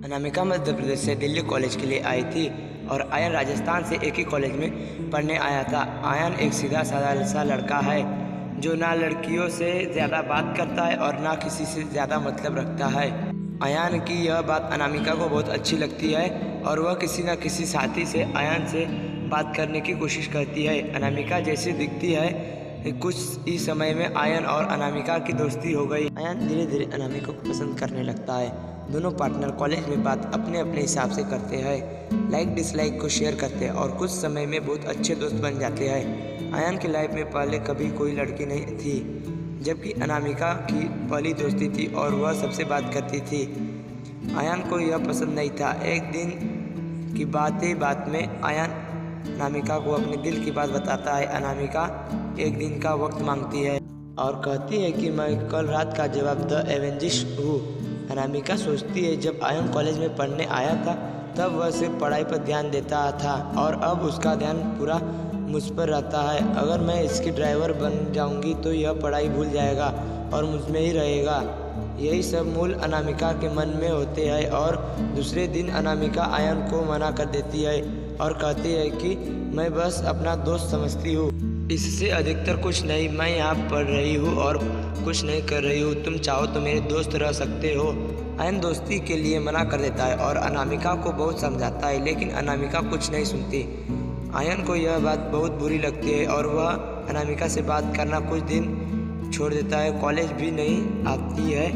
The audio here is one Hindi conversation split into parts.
अनामिका मध्य प्रदेश से दिल्ली कॉलेज के लिए आई थी और आयन राजस्थान से एक ही कॉलेज में पढ़ने आया था। आयन एक सीधा साधा सा लड़का है जो ना लड़कियों से ज़्यादा बात करता है और ना किसी से ज़्यादा मतलब रखता है। आयन की यह बात अनामिका को बहुत अच्छी लगती है और वह किसी न किसी साथी से आयन से बात करने की कोशिश करती है। अनामिका जैसी दिखती है कुछ ही समय में आयन और अनामिका की दोस्ती हो गई। आयन धीरे धीरे अनामिका को पसंद करने लगता है। दोनों पार्टनर कॉलेज में बात अपने अपने हिसाब से करते हैं, लाइक डिसलाइक को शेयर करते हैं और कुछ समय में बहुत अच्छे दोस्त बन जाते हैं। आयन की लाइफ में पहले कभी कोई लड़की नहीं थी, जबकि अनामिका की पहली दोस्ती थी और वह सबसे बात करती थी। आयन को यह पसंद नहीं था। एक दिन की बात में आयन अनामिका को अपने दिल की बात बताता है। अनामिका एक दिन का वक्त मांगती है और कहती है कि मैं कल रात का जवाब द एवेंजर्स हूँ। अनामिका सोचती है जब आयन कॉलेज में पढ़ने आया था तब वह सिर्फ पढ़ाई पर ध्यान देता था और अब उसका ध्यान पूरा मुझ पर रहता है। अगर मैं इसकी ड्राइवर बन जाऊंगी तो यह पढ़ाई भूल जाएगा और मुझ में ही रहेगा। यही सब मूल अनामिका के मन में होते हैं और दूसरे दिन अनामिका आयन को मना कर देती है और कहती है कि मैं बस अपना दोस्त समझती हूँ, इससे अधिकतर कुछ नहीं। मैं यहाँ पढ़ रही हूँ और कुछ नहीं कर रही हूँ, तुम चाहो तो मेरे दोस्त रह सकते हो। आयन दोस्ती के लिए मना कर देता है और अनामिका को बहुत समझाता है, लेकिन अनामिका कुछ नहीं सुनती। आयन को यह बात बहुत बुरी लगती है और वह अनामिका से बात करना कुछ दिन छोड़ देता है। कॉलेज भी नहीं आती है।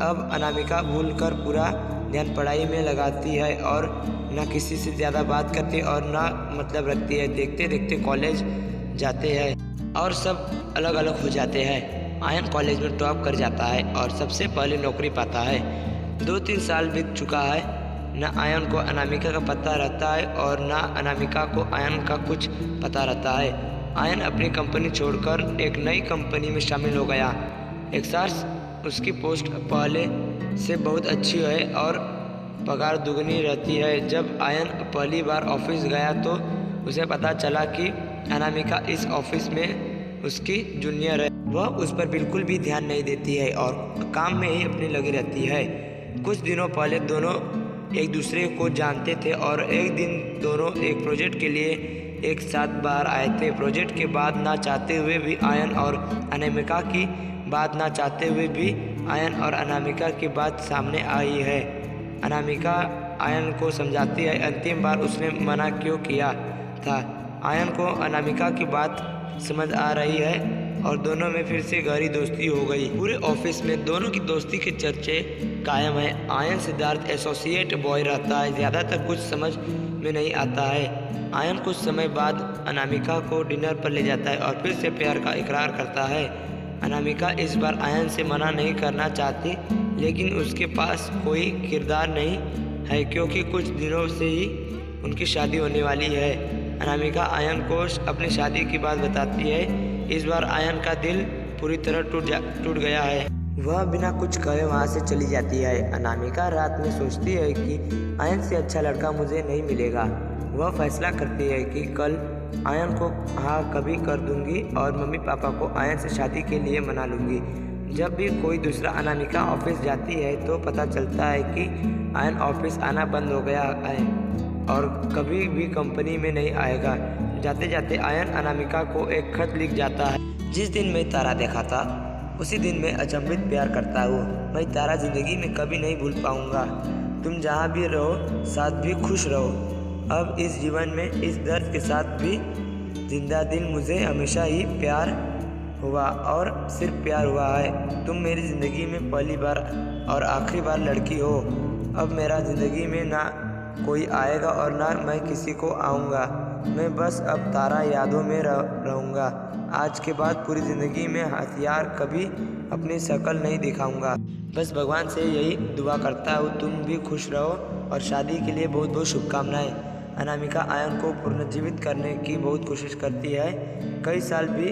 अब अनामिका भूलकर पूरा ध्यान पढ़ाई में लगाती है और ना किसी से ज़्यादा बात करती और ना मतलब रखती है। देखते देखते कॉलेज जाते हैं और सब अलग अलग हो जाते हैं। आयन कॉलेज में टॉप कर जाता है और सबसे पहले नौकरी पाता है। 2-3 साल बीत चुका है, न आयन को अनामिका का पता रहता है और न अनामिका को आयन का कुछ पता रहता है। आयन अपनी कंपनी छोड़कर एक नई कंपनी में शामिल हो गया। एक्सार्स उसकी पोस्ट पहले से बहुत अच्छी है और पगार दुगनी रहती है। जब आयन पहली बार ऑफिस गया तो उसे पता चला कि अनामिका इस ऑफिस में उसकी जूनियर है। वह उस पर बिल्कुल भी ध्यान नहीं देती है और काम में ही अपनी लगी रहती है। कुछ दिनों पहले दोनों एक दूसरे को जानते थे और एक दिन दोनों एक प्रोजेक्ट के लिए एक साथ बाहर आए थे। प्रोजेक्ट के बाद ना चाहते हुए भी आयन और अनामिका की बात ना चाहते हुए भी आयन और अनामिका की बात सामने आई है। अनामिका आयन को समझाती है अंतिम बार उसने मना क्यों किया था। आयन को अनामिका की बात समझ आ रही है और दोनों में फिर से गहरी दोस्ती हो गई। पूरे ऑफिस में दोनों की दोस्ती के चर्चे कायम है। आयन सिद्धार्थ एसोसिएट बॉय रहता है, ज़्यादातर कुछ समझ में नहीं आता है। आयन कुछ समय बाद अनामिका को डिनर पर ले जाता है और फिर से प्यार का इकरार करता है। अनामिका इस बार आयन से मना नहीं करना चाहती, लेकिन उसके पास कोई किरदार नहीं है क्योंकि कुछ दिनों से ही उनकी शादी होने वाली है। अनामिका आयन को अपनी शादी की बात बताती है। इस बार आयन का दिल पूरी तरह टूट गया है। वह बिना कुछ कहे वहाँ से चली जाती है। अनामिका रात में सोचती है कि आयन से अच्छा लड़का मुझे नहीं मिलेगा। वह फैसला करती है कि कल आयन को हाँ कभी कर दूंगी और मम्मी पापा को आयन से शादी के लिए मना लूँगी। जब भी कोई दूसरा अनामिका ऑफिस जाती है तो पता चलता है कि आयन ऑफिस आना बंद हो गया है और कभी भी कंपनी में नहीं आएगा। जाते जाते आयन अनामिका को एक खत लिख जाता है। जिस दिन मैं तारा देखा था उसी दिन मैं अचंभित प्यार करता हूँ। मैं तारा जिंदगी में कभी नहीं भूल पाऊँगा। तुम जहाँ भी रहो साथ भी खुश रहो। अब इस जीवन में इस दर्द के साथ भी जिंदा दिल मुझे हमेशा ही प्यार हुआ और सिर्फ प्यार हुआ है। तुम मेरी ज़िंदगी में पहली बार और आखिरी बार लड़की हो। अब मेरा ज़िंदगी में ना कोई आएगा और ना मैं किसी को आऊँगा। मैं बस अब तारा यादों में रहूँगा। आज के बाद पूरी ज़िंदगी में हथियार कभी अपनी शक्ल नहीं दिखाऊँगा। बस भगवान से यही दुआ करता हूँ तुम भी खुश रहो और शादी के लिए बहुत बहुत शुभकामनाएं। अनामिका आयन को पुनर्जीवित करने की बहुत कोशिश करती है। कई साल भी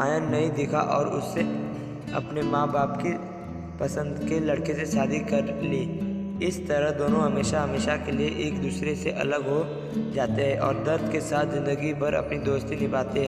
आयन नहीं दिखा और उससे अपने माँ बाप की पसंद के लड़के से शादी कर ली। इस तरह दोनों हमेशा हमेशा के लिए एक दूसरे से अलग हो जाते हैं और दर्द के साथ ज़िंदगी भर अपनी दोस्ती निभाते हैं।